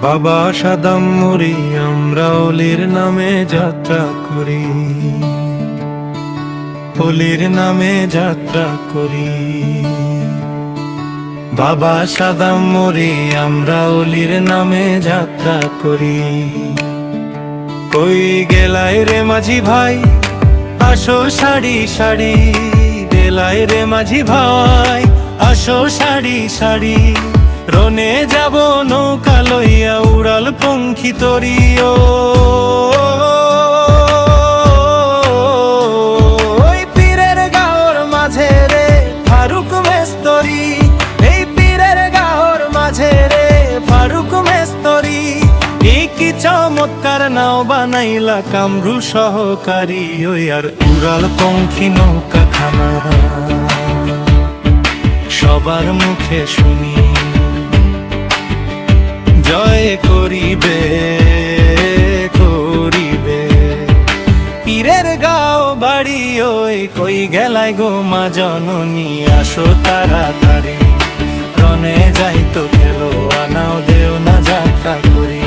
বাবা সাদাম মুড়ি আমরা অলির নামে যাত্রা করি, অলির নামে যাত্রা করি। বাবা সাদাম মুড়ি আমরা অলির নামে যাত্রা করি। কই গেলাই রে মাঝি ভাই আসো সারি সারি, গেলাই রে মাঝি ভাই আসো সারি সারি। রনে যাব নৌকা লইয়া উড়াল পঙ্খী তরিও, ওই পীরের গাওর মাঝে রে ফারুক মেস্তরি, এই পীরের গাওর মাঝে রে ফারুক মেস্তরি। কি চমৎকার নাও বানাইলা কামরু সহকারী, ওই আর উড়াল পঙ্খী নৌকা খানা সবার মুখে শুনি। জয় করিবে করিবে পীরের গাও বাড়ি, ওই কই গেলাই গো মা জননী আসো তাড়াতাড়ি। রনে যাই তো গেল আনাও দেও না যাত্রা করি।